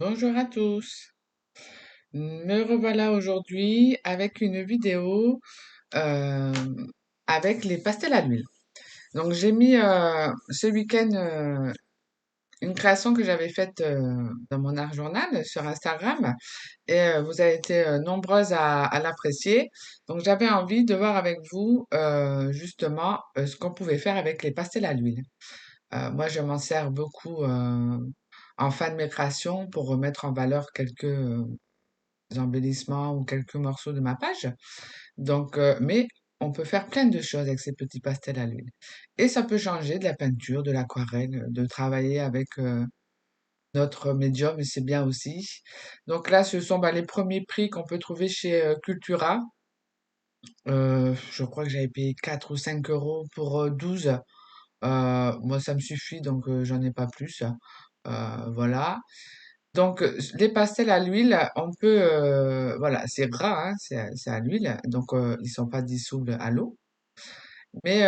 Bonjour à tous. Me revoilà aujourd'hui avec une vidéo euh, avec les pastels à l'huile. Donc j'ai mis ce week-end une création que j'avais faite dans mon art journal sur Instagram et vous avez été nombreuses à l'apprécier. Donc j'avais envie de voir avec vous justement ce qu'on pouvait faire avec les pastels à l'huile. Moi je m'en sers beaucoup en fin de mes créations pour remettre en valeur quelques embellissements ou quelques morceaux de ma page. Donc, mais on peut faire plein de choses avec ces petits pastels à l'huile. Et ça peut changer de la peinture, de l'aquarelle, de travailler avec notre médium, et c'est bien aussi. Donc là, ce sont les premiers prix qu'on peut trouver chez Cultura. Je crois que j'avais payé 4 ou 5 euros pour 12. Moi, ça me suffit, donc j'en ai pas plus. Voilà. Donc, les pastels à l'huile, on peut, voilà, c'est gras, hein, c'est à l'huile, donc ils sont pas dissolubles à l'eau. Mais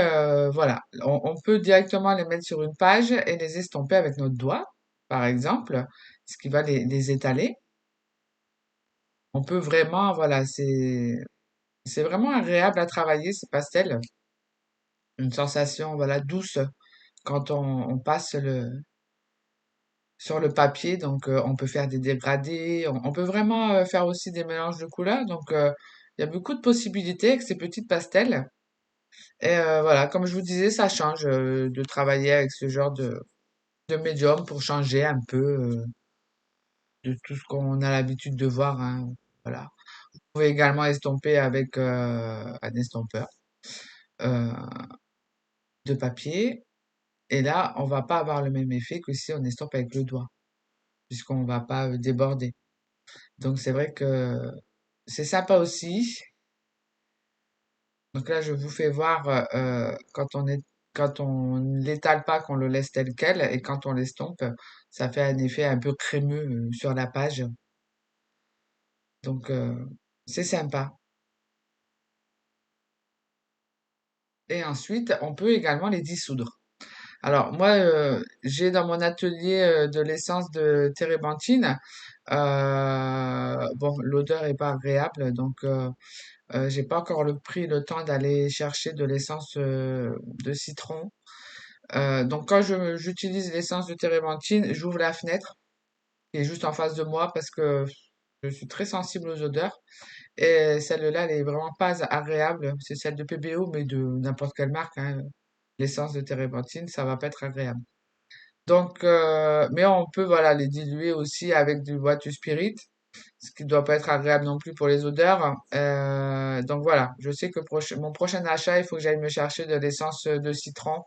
voilà, on peut directement les mettre sur une page et les estomper avec notre doigt, par exemple, ce qui va les étaler. On peut vraiment, voilà, c'est vraiment agréable à travailler ces pastels, une sensation, voilà, douce quand on passe sur le papier. Donc, on peut faire des dégradés, on peut vraiment faire aussi des mélanges de couleurs. Donc, il y a beaucoup de possibilités avec ces petites pastels. Et voilà, comme je vous disais, ça change de travailler avec ce genre de médium pour changer un peu de tout ce qu'on a l'habitude de voir, hein. Voilà. Vous pouvez également estomper avec un estompeur euh, de papier. Et là, on va pas avoir le même effet que si on estompe avec le doigt, puisqu'on va pas déborder. Donc c'est vrai que c'est sympa aussi. Donc là, je vous fais voir quand on l'étale pas, qu'on le laisse tel quel, et quand on l'estompe, ça fait un effet un peu crémeux sur la page. Donc c'est sympa. Et ensuite, on peut également les dissoudre. Alors moi, j'ai dans mon atelier de l'essence de térébenthine. Bon, l'odeur est pas agréable, donc j'ai pas encore pris le temps d'aller chercher de l'essence de citron. Donc quand j'utilise l'essence de térébenthine, j'ouvre la fenêtre qui est juste en face de moi parce que je suis très sensible aux odeurs. Et celle-là, elle est vraiment pas agréable. C'est celle de PBO, mais de n'importe quelle marque, hein. L'essence de térébenthine, ça va pas être agréable. Donc, mais on peut voilà les diluer aussi avec du Watu Spirit, ce qui doit pas être agréable non plus pour les odeurs. Donc voilà, je sais que mon prochain achat, il faut que j'aille me chercher de l'essence de citron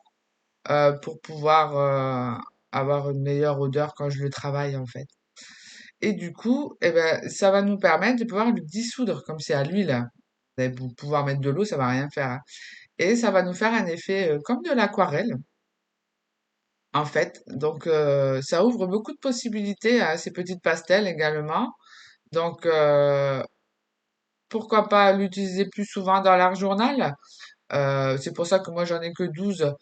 pour pouvoir avoir une meilleure odeur quand je le travaille en fait. Et du coup, eh ben, ça va nous permettre de pouvoir le dissoudre comme c'est à l'huile. Vous allez pouvoir mettre de l'eau, ça va rien faire, hein. Et ça va nous faire un effet comme de l'aquarelle en fait. Donc ça ouvre beaucoup de possibilités à ces petites pastels également. Donc pourquoi pas l'utiliser plus souvent dans l'art journal? C'est pour ça que moi j'en ai que 12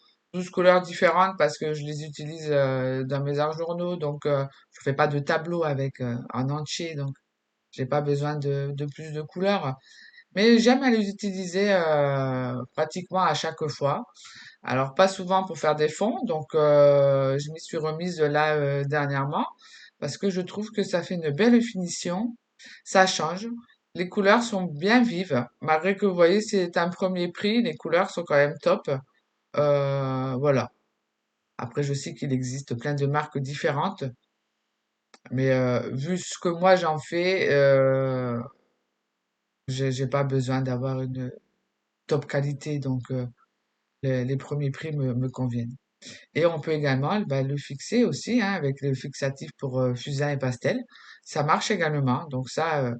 couleurs différentes parce que je les utilise dans mes arts journaux. Donc je fais pas de tableau avec en entier, donc j'ai pas besoin de plus de couleurs. Mais j'aime à les utiliser pratiquement à chaque fois. Alors pas souvent pour faire des fonds, donc je m'y suis remise là dernièrement parce que je trouve que ça fait une belle finition, ça change. Les couleurs sont bien vives, malgré que vous voyez c'est un premier prix, les couleurs sont quand même top. Voilà. Après je sais qu'il existe plein de marques différentes, mais vu ce que moi j'en fais, j'ai pas besoin d'avoir une top qualité, donc les premiers prix me conviennent. Et on peut également le fixer aussi hein, avec le fixatif pour fusain et pastel. Ça marche également. Donc ça,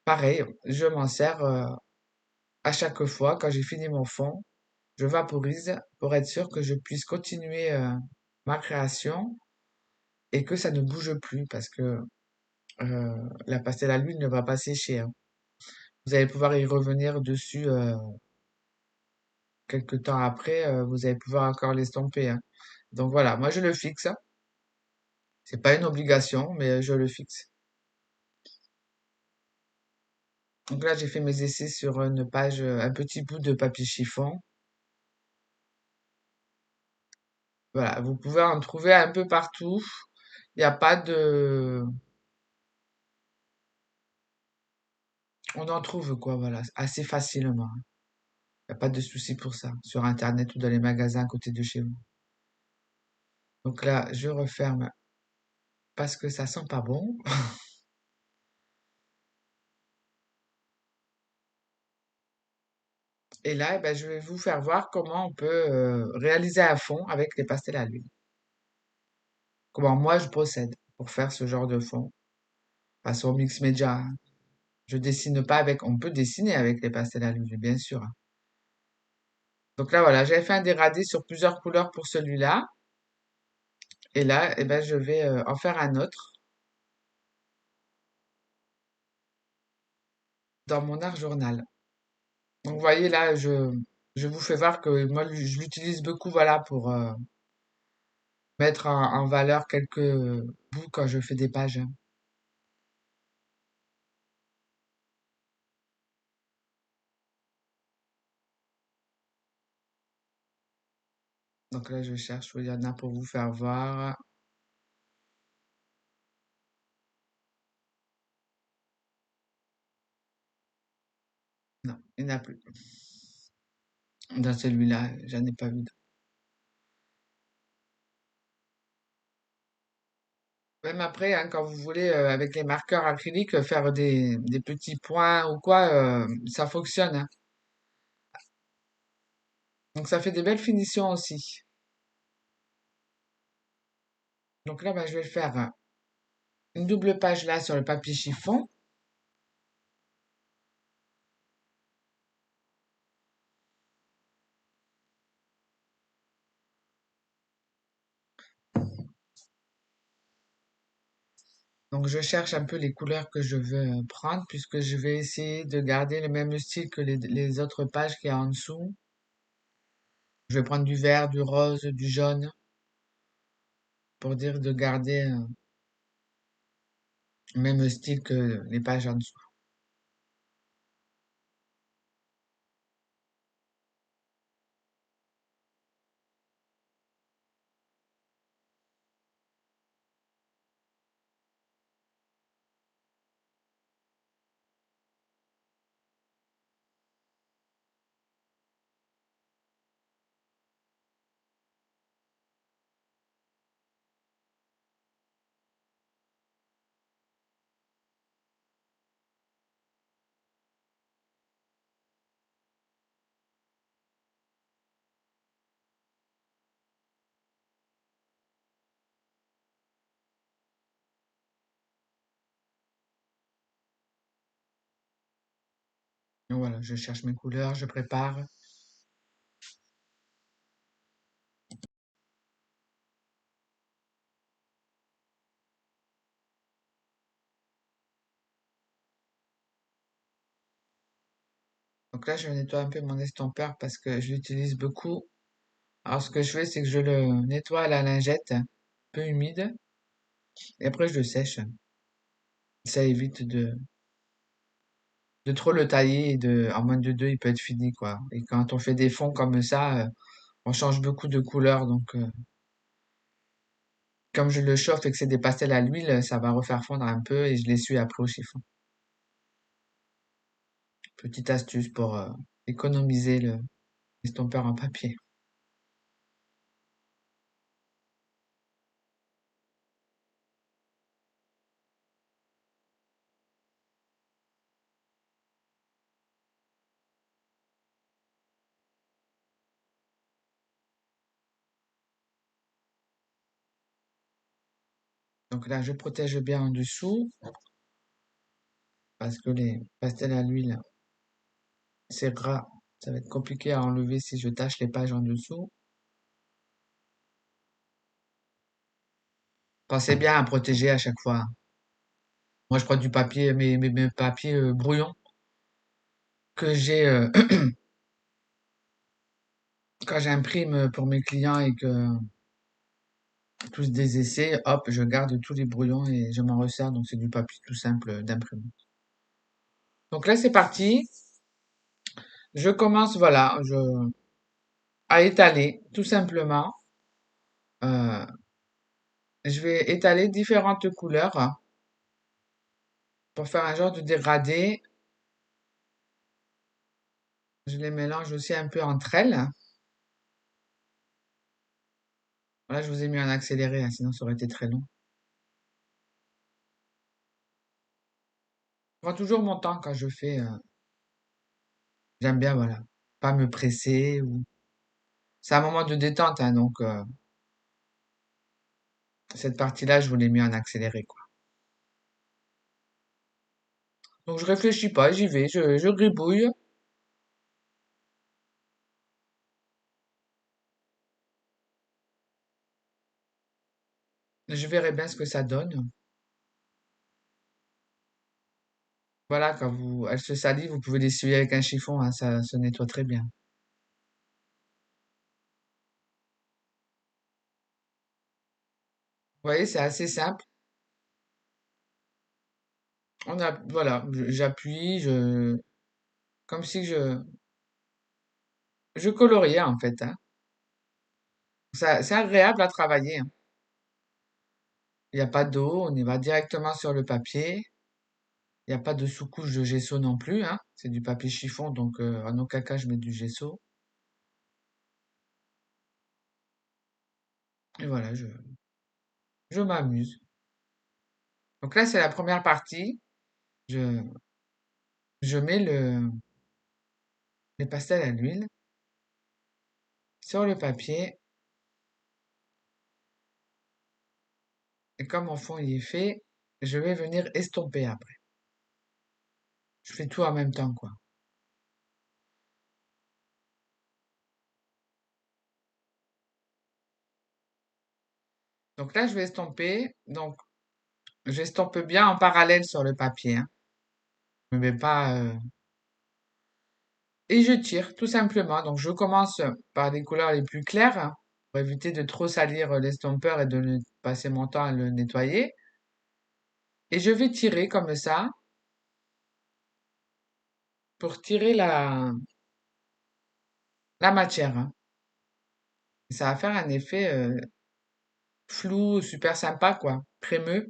pareil, je m'en sers à chaque fois. Quand j'ai fini mon fond, je vaporise pour être sûr que je puisse continuer ma création et que ça ne bouge plus parce que la pastel à l'huile ne va pas sécher, hein. Vous allez pouvoir y revenir dessus quelques temps après. Vous allez pouvoir encore l'estomper, hein. Donc voilà, moi je le fixe. C'est pas une obligation, mais je le fixe. Donc là, j'ai fait mes essais sur une page, un petit bout de papier chiffon. Voilà, vous pouvez en trouver un peu partout. Il n'y a pas de... On en trouve quoi, voilà, assez facilement. Il n'y a pas de souci pour ça, sur Internet ou dans les magasins à côté de chez vous. Donc là, je referme parce que ça sent pas bon. Et là, eh ben, je vais vous faire voir comment on peut réaliser un fond avec les pastels à l'huile. Comment moi je procède pour faire ce genre de fond. Façon mix média. Je dessine pas avec, on peut dessiner avec les pastels à l'huile, bien sûr. Donc là, voilà, j'avais fait un dégradé sur plusieurs couleurs pour celui-là. Et là, eh ben, je vais en faire un autre dans mon art journal. Donc, vous voyez, là, je vous fais voir que moi, je l'utilise beaucoup, voilà, pour mettre en valeur quelques bouts quand je fais des pages. Donc là, je cherche où il y en a pour vous faire voir. Non, il n'y en a plus. Dans celui-là, j'en ai pas vu. Même après, hein, quand vous voulez, avec les marqueurs acryliques, faire des petits points ou quoi, ça fonctionne, hein. Donc ça fait des belles finitions aussi. Donc là, bah, je vais faire une double page là sur le papier chiffon. Donc je cherche un peu les couleurs que je veux prendre puisque je vais essayer de garder le même style que les autres pages qu'il y a en dessous. Je vais prendre du vert, du rose, du jaune pour dire de garder le même style que les pages en dessous. Donc voilà, je cherche mes couleurs, je prépare. Donc là, je nettoie un peu mon estompeur parce que je l'utilise beaucoup. Alors ce que je fais, c'est que je le nettoie à la lingette, un peu humide, et après je le sèche. Ça évite de trop le tailler et en moins de deux, il peut être fini, quoi. Et quand on fait des fonds comme ça, on change beaucoup de couleurs, donc comme je le chauffe et que c'est des pastels à l'huile, ça va refaire fondre un peu et je l'essuie après au chiffon. Petite astuce pour économiser le l'estompeur en papier. Donc là, je protège bien en dessous parce que les pastels à l'huile, c'est gras. Ça va être compliqué à enlever si je tâche les pages en dessous. Pensez bien à protéger à chaque fois. Moi, je prends du papier, mes papiers brouillons que j'ai quand j'imprime pour mes clients et que tous des essais, hop, je garde tous les brouillons et je m'en resserre. Donc c'est du papier tout simple d'imprimer. Donc là c'est parti. Je commence, voilà, à étaler tout simplement. Euh, je vais étaler différentes couleurs pour faire un genre de dégradé. Je les mélange aussi un peu entre elles. Voilà, je vous ai mis en accéléré, hein, sinon ça aurait été très long. Je prends toujours mon temps quand je fais. J'aime bien, voilà, pas me presser ou. C'est un moment de détente, hein, donc cette partie-là, je vous l'ai mis en accéléré, quoi. Donc je réfléchis pas, j'y vais, je gribouille, je verrai bien ce que ça donne. Voilà, quand elle se salit, vous pouvez l'essuyer avec un chiffon, hein, ça se nettoie très bien. Vous voyez, c'est assez simple. Voilà, j'appuie, comme si je coloriais en fait, hein. C'est agréable à travailler, hein. Il n'y a pas d'eau, on y va directement sur le papier. Il n'y a pas de sous-couche de gesso non plus, hein. C'est du papier chiffon, donc en aucun cas je mets du gesso. Et voilà, je m'amuse. Donc là, c'est la première partie. Je, je mets les pastels à l'huile sur le papier. Et comme mon fond il est fait, je vais venir estomper après. Je fais tout en même temps, quoi. Donc là, je vais estomper. Donc, j'estompe bien en parallèle sur le papier, hein. Je me mets pas. Et je tire, tout simplement. Donc, je commence par les couleurs les plus claires, hein, pour éviter de trop salir l'estompeur et de passer mon temps à le nettoyer. Et je vais tirer comme ça pour tirer la matière, hein. Ça va faire un effet flou, super sympa, quoi. Crémeux.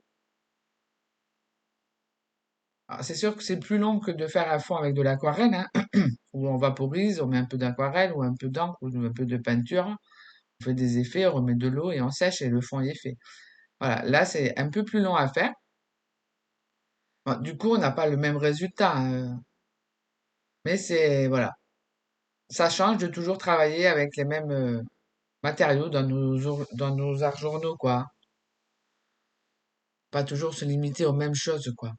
Alors, c'est sûr que c'est plus long que de faire un fond avec de l'aquarelle, hein, où on vaporise, on met un peu d'aquarelle ou un peu d'encre ou un peu de peinture. On fait des effets, on remet de l'eau et on sèche et le fond y est fait. Voilà, là c'est un peu plus long à faire. Bon, du coup, on n'a pas le même résultat, hein, mais c'est voilà, ça change de toujours travailler avec les mêmes matériaux dans nos arts journaux, quoi. Pas toujours se limiter aux mêmes choses, quoi.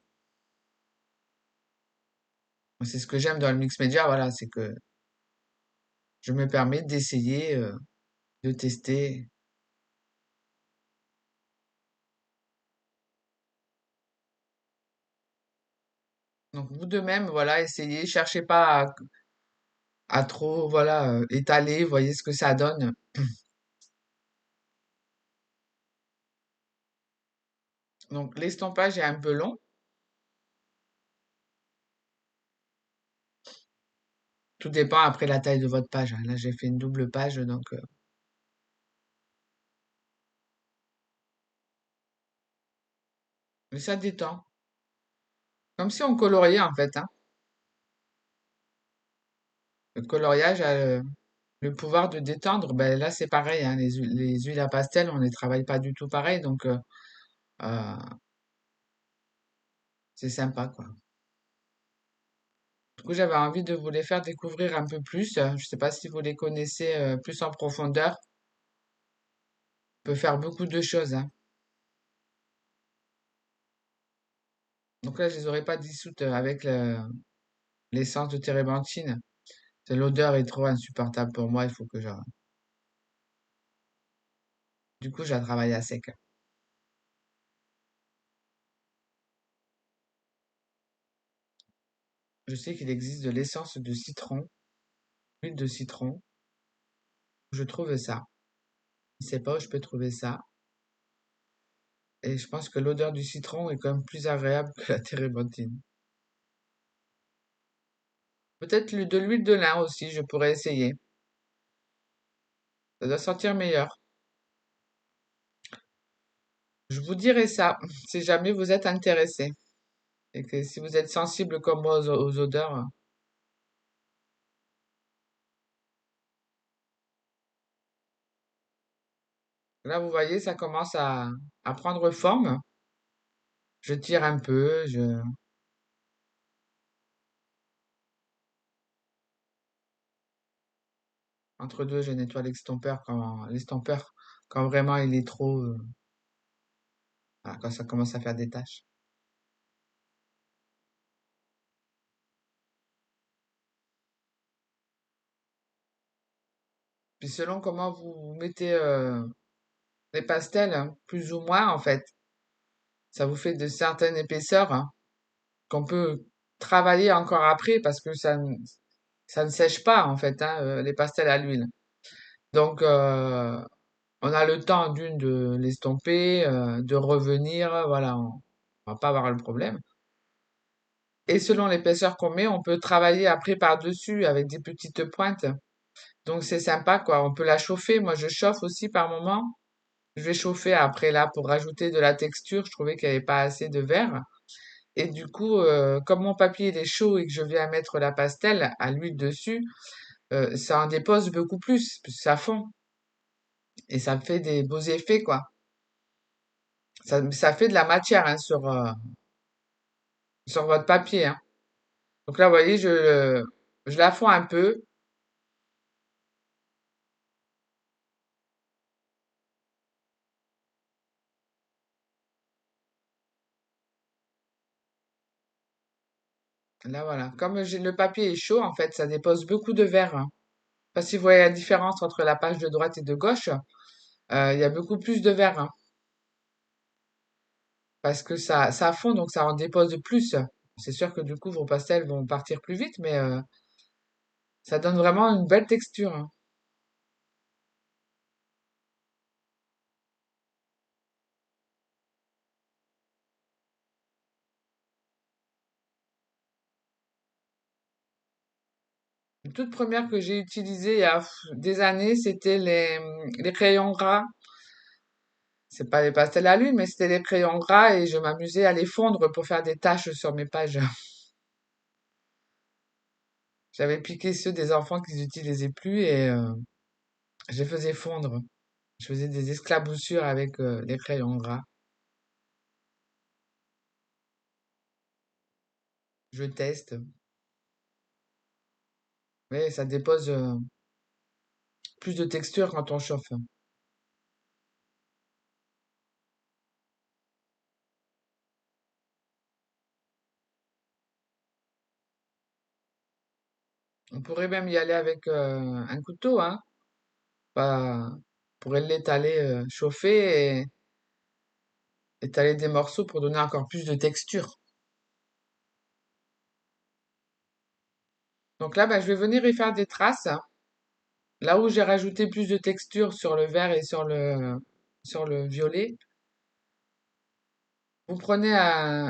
C'est ce que j'aime dans le mix média, voilà, c'est que je me permets d'essayer, de tester. Donc vous de même, voilà, essayez, cherchez pas à trop, voilà, étaler, voyez ce que ça donne. Donc l'estompage est un peu long, tout dépend après la taille de votre page, hein. Là j'ai fait une double page, donc mais ça détend. Comme si on coloriait en fait, hein. Le coloriage a le pouvoir de détendre. Ben là c'est pareil, hein. Les huiles à pastel, on les travaille pas du tout pareil, donc euh, c'est sympa quoi. Du coup j'avais envie de vous les faire découvrir un peu plus. Je sais pas si vous les connaissez plus en profondeur. On peut faire beaucoup de choses, hein. Donc là je les aurais pas dissoutes avec l'essence de térébenthine. L'odeur est trop insupportable pour moi, il faut que je. Du coup je la travaille à sec. Je sais qu'il existe de l'essence de citron, l'huile de citron. Je trouve ça. Je sais pas où je peux trouver ça. Et je pense que l'odeur du citron est quand même plus agréable que la térébenthine. Peut-être de l'huile de lin aussi, je pourrais essayer. Ça doit sentir meilleur. Je vous dirai ça si jamais vous êtes intéressé. Et que si vous êtes sensible comme moi aux odeurs, là vous voyez, ça commence à prendre forme. Je tire un peu, entre deux, je nettoie l'estompeur quand vraiment il est trop, voilà, quand ça commence à faire des taches. Puis selon comment vous mettez les pastels, hein, plus ou moins en fait, ça vous fait de certaines épaisseurs hein, qu'on peut travailler encore après parce que ça ne sèche pas en fait hein, les pastels à l'huile. Donc on a le temps d'une de l'estomper, de revenir, voilà, on va pas avoir le problème. Et selon l'épaisseur qu'on met, on peut travailler après par-dessus avec des petites pointes. Donc c'est sympa quoi, on peut la chauffer. Moi je chauffe aussi par moment. Je vais chauffer après là pour rajouter de la texture. Je trouvais qu'il n'y avait pas assez de verre. Et du coup, comme mon papier il est chaud et que je viens mettre la pastel à l'huile dessus, ça en dépose beaucoup plus, parce que ça fond. Et ça me fait des beaux effets, quoi. Ça fait de la matière hein, sur votre papier. Hein. Donc là, vous voyez, je la fonds un peu. Là, voilà. Comme le papier est chaud, en fait, ça dépose beaucoup de verre. Hein. Je sais pas si vous voyez la différence entre la page de droite et de gauche. Il y a beaucoup plus de verre. Hein, parce que ça fond, donc ça en dépose plus. C'est sûr que du coup, vos pastels vont partir plus vite, mais ça donne vraiment une belle texture. Hein. Une toute première que j'ai utilisée il y a des années, c'était les crayons gras. C'est pas les pastels à l'huile, mais c'était les crayons gras et je m'amusais à les fondre pour faire des taches sur mes pages. J'avais piqué ceux des enfants qu'ils n'utilisaient plus et je les faisais fondre. Je faisais des esclaboussures avec les crayons gras. Je teste. Mais ça dépose plus de texture quand on chauffe. On pourrait même y aller avec un couteau, hein. Pas, on pourrait l'étaler, chauffer et étaler des morceaux pour donner encore plus de texture. Donc là, bah, je vais venir y faire des traces. Là où j'ai rajouté plus de texture sur le vert et sur le violet, vous prenez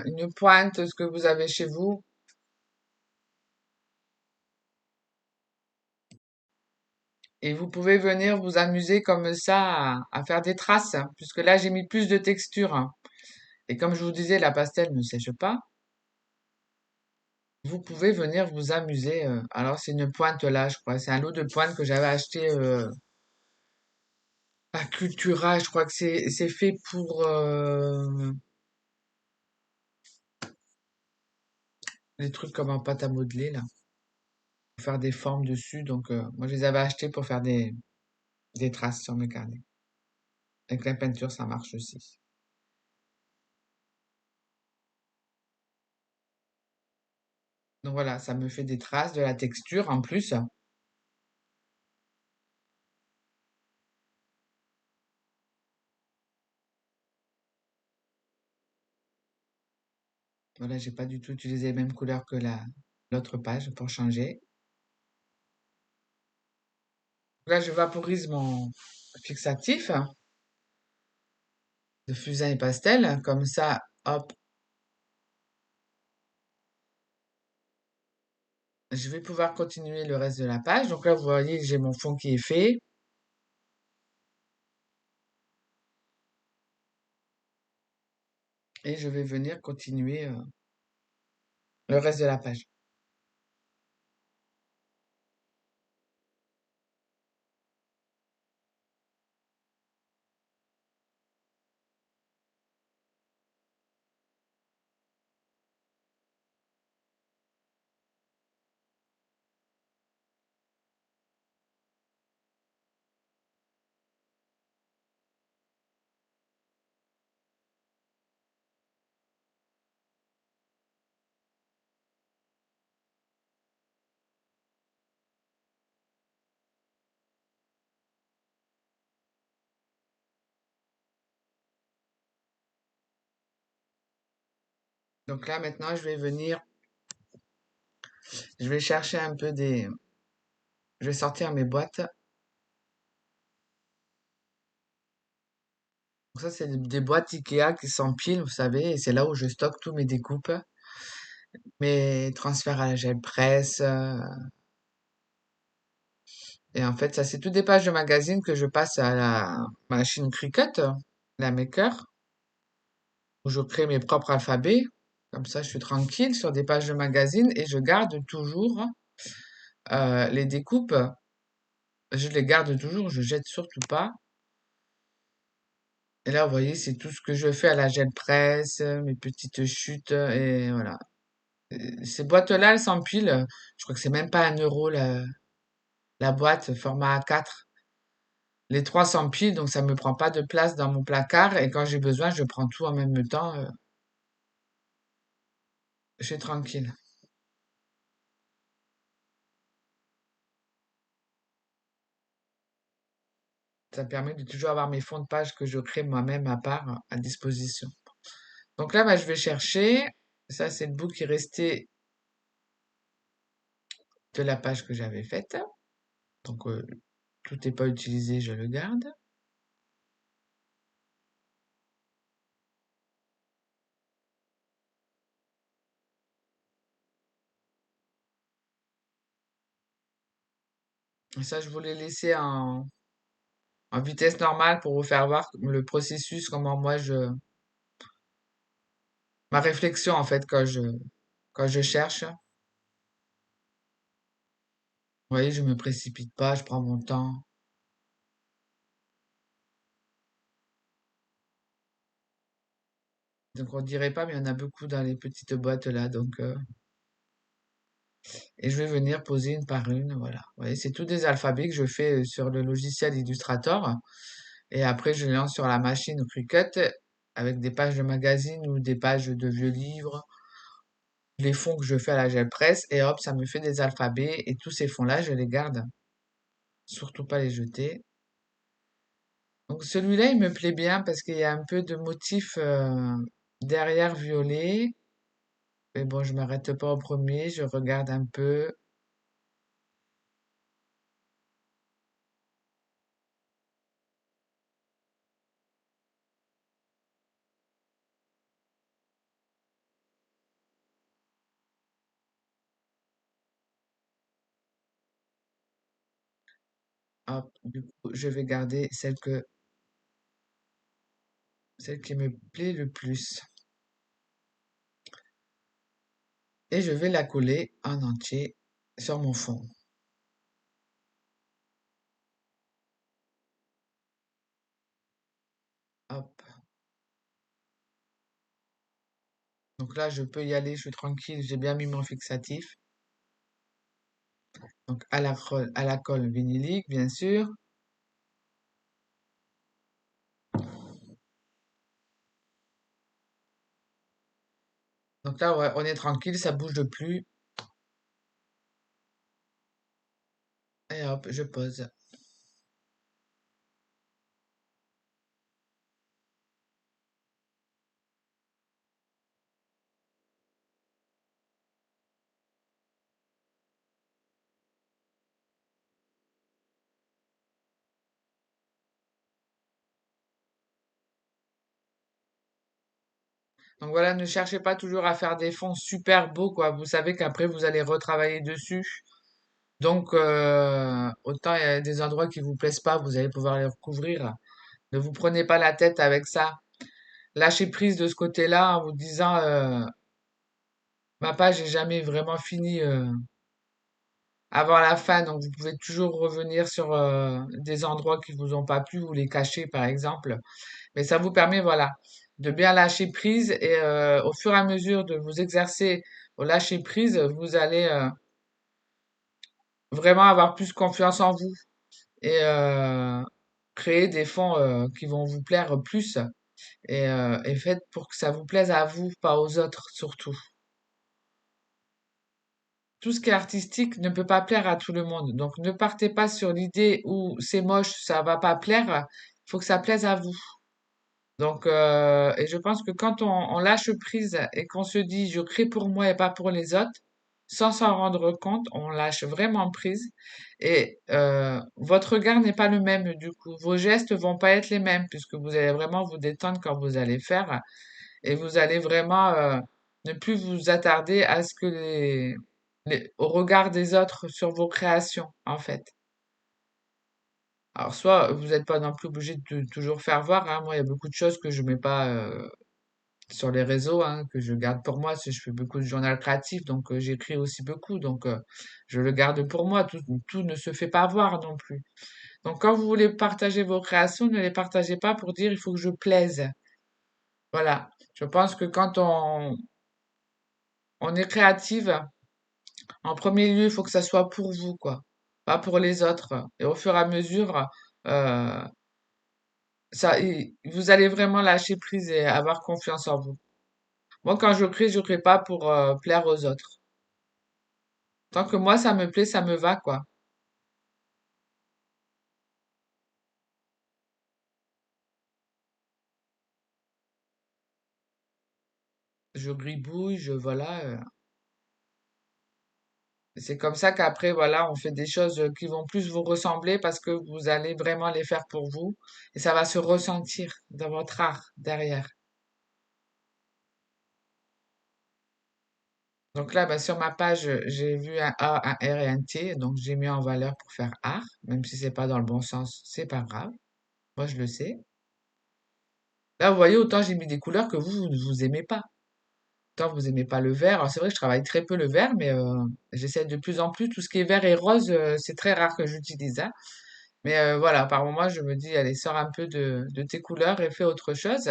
une pointe, ce que vous avez chez vous, et vous pouvez venir vous amuser comme ça à faire des traces, hein, puisque là j'ai mis plus de texture. Hein. Et comme je vous disais, la pastel ne sèche pas. Vous pouvez venir vous amuser. Alors c'est une pointe là, je crois. C'est un lot de pointes que j'avais acheté à Cultura. Je crois que c'est fait pour les trucs comme en pâte à modeler là. Faire des formes dessus. Donc, moi, je les avais achetés pour faire des traces sur mes carnets. Avec la peinture, ça marche aussi. Donc voilà, ça me fait des traces, de la texture en plus. Voilà, j'ai pas du tout utilisé les mêmes couleurs que l'autre page pour changer. Là, je vaporise mon fixatif. de fusain et pastel. Comme ça, hop, je vais pouvoir continuer le reste de la page. Donc là, vous voyez que j'ai mon fond qui est fait. Et je vais venir continuer le reste de la page. Donc là, maintenant, je vais chercher un peu je vais sortir mes boîtes. Donc ça, c'est des boîtes Ikea qui s'empilent, vous savez, et c'est là où je stocke tous mes découpes, mes transferts à la gel presse. Et en fait, ça, c'est toutes des pages de magazine que je passe à la machine Cricut, la Maker, où je crée mes propres alphabets. Comme ça, je suis tranquille sur des pages de magazine et je garde toujours les découpes. Je les garde toujours, je jette surtout pas. Et là, vous voyez, c'est tout ce que je fais à la gel presse, mes petites chutes, et voilà. Ces boîtes-là, elles s'empilent. Je crois que c'est même pas 1 euro la boîte, format A4. Les trois s'empilent, donc ça me prend pas de place dans mon placard. Et quand j'ai besoin, je prends tout en même temps. Je suis tranquille. Ça me permet de toujours avoir mes fonds de page que je crée moi-même à part à disposition. Donc là, bah, je vais chercher. Ça, c'est le bout qui restait de la page que j'avais faite. Donc, tout n'est pas utilisé, je le garde. Et ça, je voulais laisser en vitesse normale pour vous faire voir le processus, comment moi ma réflexion en fait quand je cherche. Vous voyez, je me précipite pas, je prends mon temps. Donc on dirait pas, mais il y en a beaucoup dans les petites boîtes là. Donc et je vais venir poser une par une, voilà. Vous voyez, c'est tous des alphabets que je fais sur le logiciel Illustrator. Et après, je les lance sur la machine Cricut avec des pages de magazine ou des pages de vieux livres, les fonds que je fais à la gel presse, et hop, ça me fait des alphabets. Et tous ces fonds-là, je les garde. Surtout pas les jeter. Donc celui-là, il me plaît bien parce qu'il y a un peu de motif derrière violet. Mais bon, je m'arrête pas au premier, je regarde un peu. Hop, du coup, je vais garder celle qui me plaît le plus. Et je vais la coller en entier sur mon fond. Hop. Donc là, je peux y aller, je suis tranquille, j'ai bien mis mon fixatif. Donc à la colle vinylique, bien sûr. Donc là, ouais, on est tranquille, ça bouge plus. Et hop, je pose. Donc voilà, ne cherchez pas toujours à faire des fonds super beaux, quoi. Vous savez qu'après, vous allez retravailler dessus. Donc, autant il y a des endroits qui vous plaisent pas, vous allez pouvoir les recouvrir. Ne vous prenez pas la tête avec ça. Lâchez prise de ce côté-là en vous disant, ma page n'est jamais vraiment finie avant la fin, donc vous pouvez toujours revenir sur des endroits qui vous ont pas plu ou les cacher, par exemple. Mais ça vous permet, voilà, de bien lâcher prise et au fur et à mesure de vous exercer au lâcher prise, vous allez vraiment avoir plus confiance en vous et créer des fonds qui vont vous plaire plus et faites pour que ça vous plaise à vous, pas aux autres surtout. Tout ce qui est artistique ne peut pas plaire à tout le monde. Donc ne partez pas sur l'idée où c'est moche, ça va pas plaire. Il faut que ça plaise à vous. Donc, et je pense que quand on lâche prise et qu'on se dit je crée pour moi et pas pour les autres, sans s'en rendre compte, on lâche vraiment prise et votre regard n'est pas le même du coup. Vos gestes vont pas être les mêmes puisque vous allez vraiment vous détendre quand vous allez faire et vous allez vraiment ne plus vous attarder à ce que au regard des autres sur vos créations en fait. Alors soit vous n'êtes pas non plus obligé de toujours faire voir, hein. Moi, il y a beaucoup de choses que je mets pas sur les réseaux, hein, que je garde pour moi. Je fais beaucoup de journal créatif, donc j'écris aussi beaucoup, donc je le garde pour moi. Tout ne se fait pas voir non plus. Donc quand vous voulez partager vos créations, ne les partagez pas pour dire il faut que je plaise. Voilà. Je pense que quand on est créative, en premier lieu, il faut que ça soit pour vous, quoi, pas pour les autres. Et au fur et à mesure, euh, vous allez vraiment lâcher prise et avoir confiance en vous. Moi, quand je crée pas pour plaire aux autres. Tant que moi, ça me plaît, ça me va, quoi. Je gribouille, voilà. C'est comme ça qu'après, voilà, on fait des choses qui vont plus vous ressembler parce que vous allez vraiment les faire pour vous et ça va se ressentir dans votre art derrière. Donc là, bah, sur ma page, j'ai vu un A, un R et un T, donc j'ai mis en valeur pour faire art, même si c'est pas dans le bon sens, c'est pas grave. Moi, je le sais. Là, vous voyez, autant j'ai mis des couleurs que vous ne vous aimez pas. Autant vous aimez pas le vert. Alors, c'est vrai que je travaille très peu le vert, mais j'essaie de plus en plus. Tout ce qui est vert et rose, c'est très rare que j'utilise, hein. Mais voilà, par moment, je me dis, allez, sors un peu de tes couleurs et fais autre chose.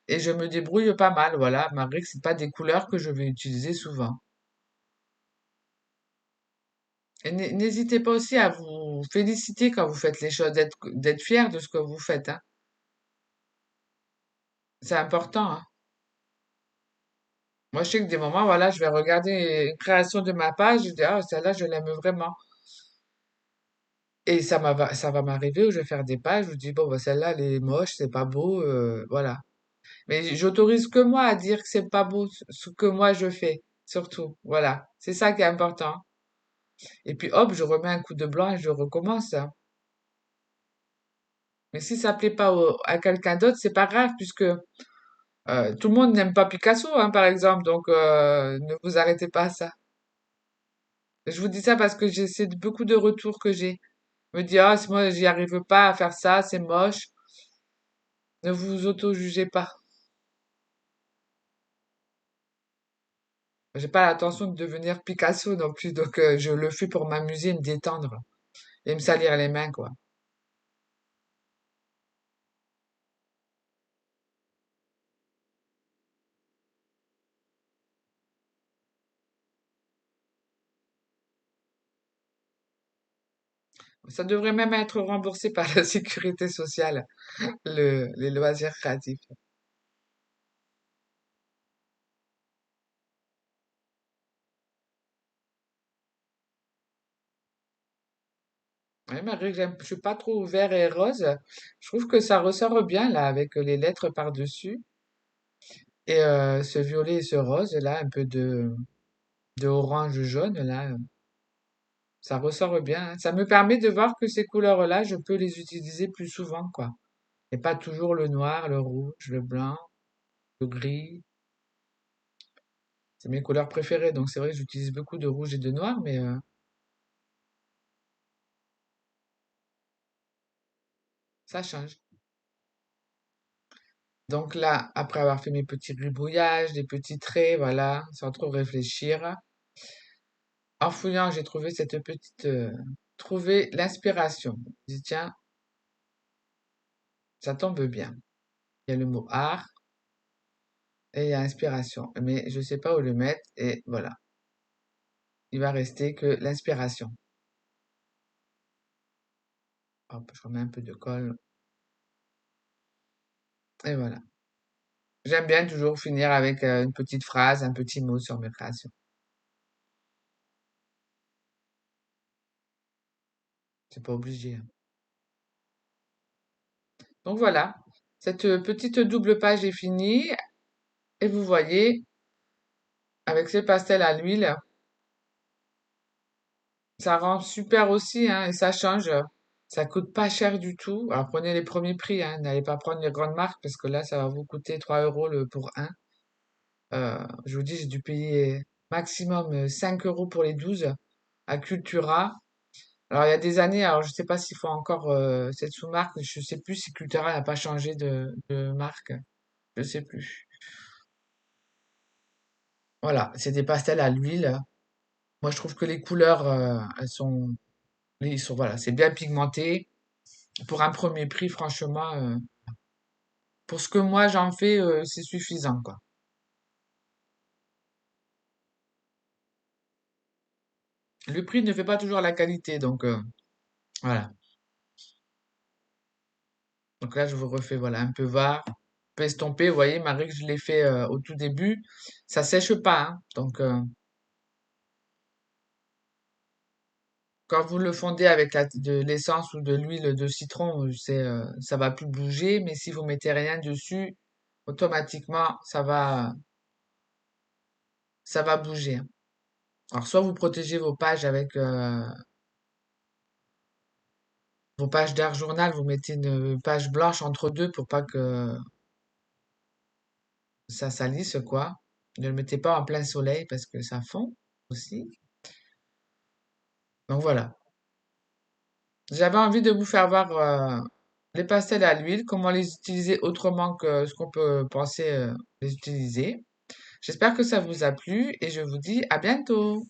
Et je me débrouille pas mal, voilà, malgré que c'est pas des couleurs que je vais utiliser souvent. Et n'hésitez pas aussi à vous féliciter quand vous faites les choses, d'être fier de ce que vous faites, hein. C'est important, hein. Moi, je sais que des moments, voilà, je vais regarder une création de ma page, je dis, ah, celle-là, je l'aime vraiment. Et ça va m'arriver où je vais faire des pages, je dis, bon, bah, celle-là, elle est moche, c'est pas beau, voilà. Mais j'autorise que moi à dire que c'est pas beau ce que moi je fais, surtout. Voilà. C'est ça qui est important. Et puis, hop, je remets un coup de blanc et je recommence, hein. Mais si ça plaît pas à quelqu'un d'autre, c'est pas grave, puisque tout le monde n'aime pas Picasso, hein, par exemple, donc ne vous arrêtez pas à ça. Je vous dis ça parce que c'est beaucoup de retours que j'ai. Me dire, ah, moi, j'y arrive pas à faire ça, c'est moche. Ne vous auto-jugez pas. J'ai pas l'intention de devenir Picasso non plus, donc je le fais pour m'amuser, me détendre et me salir les mains, quoi. Ça devrait même être remboursé par la sécurité sociale, les loisirs créatifs. Oui, malgré que je suis pas trop vert et rose, je trouve que ça ressort bien là avec les lettres par-dessus et ce violet et ce rose là, un peu de orange jaune là, ça ressort bien, hein. Ça me permet de voir que ces couleurs-là, je peux les utiliser plus souvent quoi. Et pas toujours le noir, le rouge, le blanc, le gris. C'est mes couleurs préférées, donc c'est vrai que j'utilise beaucoup de rouge et de noir, mais ça change. Donc là, après avoir fait mes petits gribouillages, des petits traits, voilà, sans trop réfléchir, en fouillant, j'ai trouvé cette petite, trouvé l'inspiration. J'ai dit, tiens, ça tombe bien. Il y a le mot art et il y a inspiration. Mais je sais pas où le mettre et voilà. Il va rester que l'inspiration. Hop, je remets un peu de colle et voilà. J'aime bien toujours finir avec une petite phrase, un petit mot sur mes créations. C'est pas obligé, hein. Donc voilà, cette petite double page est finie et vous voyez, avec ces pastels à l'huile, ça rend super aussi, hein, et ça change. Ça coûte pas cher du tout. Alors prenez les premiers prix, hein, n'allez pas prendre les grandes marques parce que là, ça va vous coûter 3 euros pour un. Je vous dis, j'ai dû payer maximum 5 euros pour les 12 à Cultura. Alors il y a des années, alors je sais pas s'il faut encore cette sous-marque, je sais plus si Cultura n'a pas changé de marque, je sais plus. Voilà, c'est des pastels à l'huile. Moi, je trouve que les couleurs, ils sont, voilà, c'est bien pigmenté. Pour un premier prix, franchement, pour ce que moi j'en fais, c'est suffisant, quoi. Le prix ne fait pas toujours la qualité, donc voilà. Donc là, je vous refais, voilà, un peu var, un peu estompé. Vous voyez, Marie, que je l'ai fait au tout début, ça sèche pas, hein. Donc, quand vous le fondez avec de l'essence ou de l'huile de citron, ça va plus bouger. Mais si vous mettez rien dessus, automatiquement, ça va bouger, hein. Alors, soit vous protégez vos pages avec vos pages d'art journal, vous mettez une page blanche entre deux pour pas que ça salisse, quoi. Ne le mettez pas en plein soleil parce que ça fond aussi. Donc voilà. J'avais envie de vous faire voir les pastels à l'huile, comment les utiliser autrement que ce qu'on peut penser les utiliser. J'espère que ça vous a plu et je vous dis à bientôt.